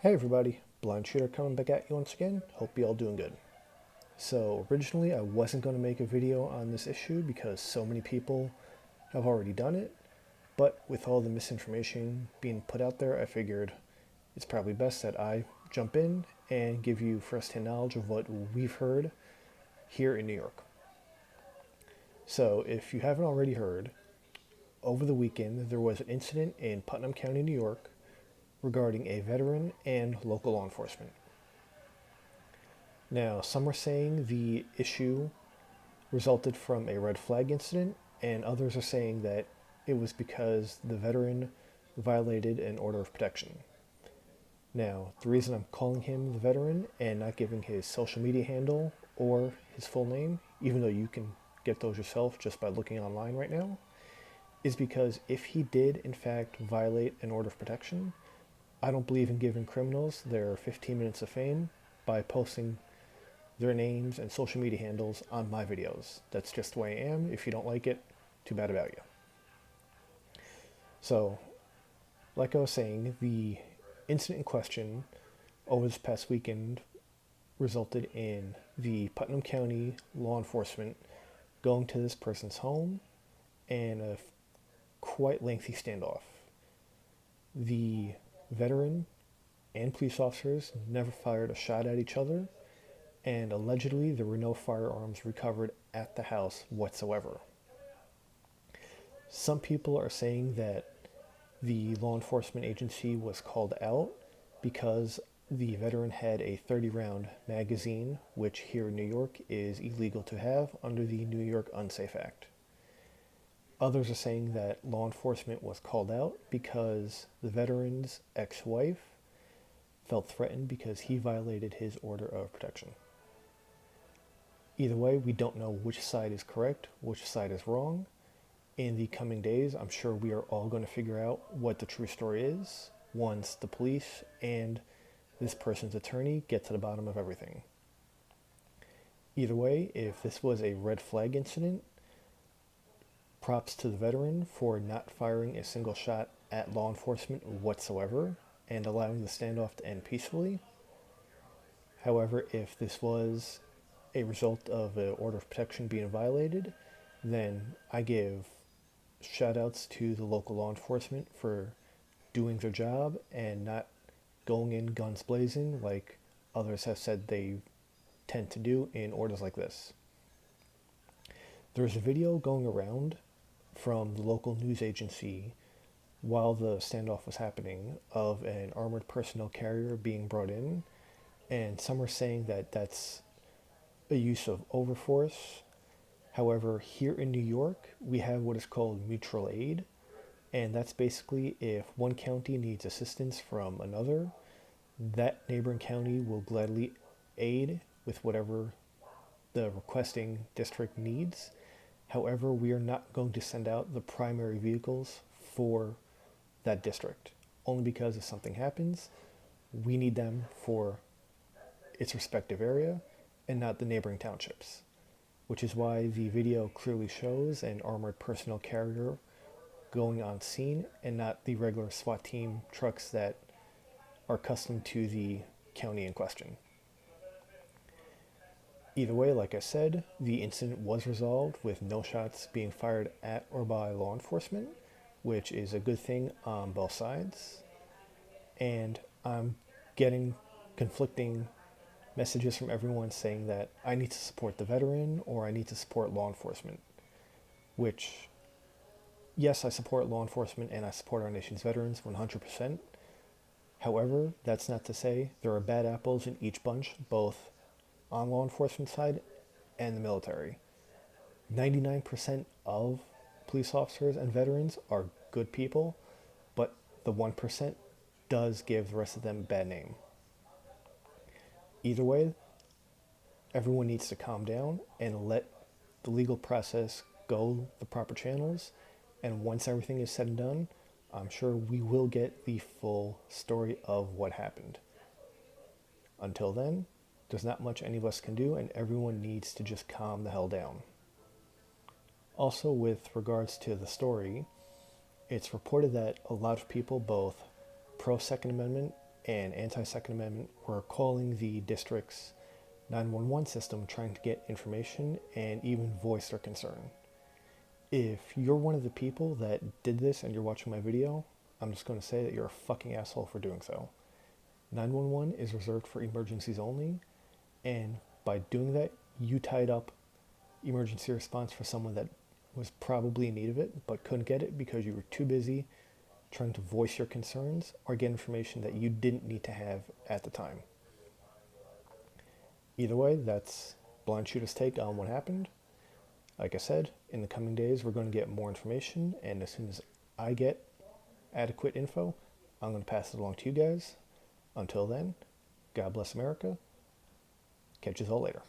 Hey everybody, Blind Shooter coming back at you once again. Hope you all doing good. So originally I wasn't going to make a video on this issue because so many people have already done it, but with all the misinformation being put out there, I figured it's probably best that I jump in and give you first-hand knowledge of what we've heard here in New York. So if you haven't already heard, over the weekend there was an incident in Putnam County, New York regarding a veteran and local law enforcement. Now, some are saying the issue resulted from a red flag incident, and others are saying that it was because the veteran violated an order of protection. Now, the reason I'm calling him the veteran and not giving his social media handle or his full name, even though you can get those yourself just by looking online right now, is because if he did in fact violate an order of protection, I don't believe in giving criminals their 15 minutes of fame by posting their names and social media handles on my videos. That's just the way I am. If you don't like it, too bad about you. So, like I was saying, the incident in question over this past weekend resulted in the Putnam County law enforcement going to this person's home and a quite lengthy standoff. The veteran and police officers never fired a shot at each other, and allegedly there were no firearms recovered at the house whatsoever. Some people are saying that the law enforcement agency was called out because the veteran had a 30-round magazine, which here in New York is illegal to have under the New York Unsafe Act. Others are saying that law enforcement was called out because the veteran's ex-wife felt threatened because he violated his order of protection. Either way, we don't know which side is correct, which side is wrong. In the coming days, I'm sure we are all going to figure out what the true story is once the police and this person's attorney get to the bottom of everything. Either way, if this was a red flag incident, props to the veteran for not firing a single shot at law enforcement whatsoever and allowing the standoff to end peacefully. However, if this was a result of an order of protection being violated, then I give shout outs to the local law enforcement for doing their job and not going in guns blazing like others have said they tend to do in orders like this. There's a video going around from the local news agency while the standoff was happening of an armored personnel carrier being brought in, and some are saying that that's a use of overforce. However, here in New York, we have what is called mutual aid, and that's basically if one county needs assistance from another, that neighboring county will gladly aid with whatever the requesting district needs. However, we are not going to send out the primary vehicles for that district, only because if something happens, we need them for its respective area and not the neighboring townships, which is why the video clearly shows an armored personnel carrier going on scene and not the regular SWAT team trucks that are accustomed to the county in question. Either way, like I said, the incident was resolved with no shots being fired at or by law enforcement, which is a good thing on both sides. And I'm getting conflicting messages from everyone saying that I need to support the veteran or I need to support law enforcement, which, yes, I support law enforcement and I support our nation's veterans 100%. However, that's not to say there are bad apples in each bunch, both on law enforcement side and the military. 99% of police officers and veterans are good people, but the 1% does give the rest of them a bad name. Either way, everyone needs to calm down and let the legal process go the proper channels. And once everything is said and done, I'm sure we will get the full story of what happened. Until then, there's not much any of us can do, and everyone needs to just calm the hell down. Also, with regards to the story, it's reported that a lot of people, both pro Second Amendment and anti-Second Amendment were calling the district's 911 system trying to get information and even voice their concern. If you're one of the people that did this and you're watching my video, I'm just going to say that you're a fucking asshole for doing so. 911 is reserved for emergencies only, and by doing that, you tied up emergency response for someone that was probably in need of it but couldn't get it because you were too busy trying to voice your concerns or get information that you didn't need to have at the time. Either way, that's Blind Shooter's take on what happened. Like I said, in the coming days, we're going to get more information, and as soon as I get adequate info, I'm going to pass it along to you guys. Until then, God bless America. Catch you all later.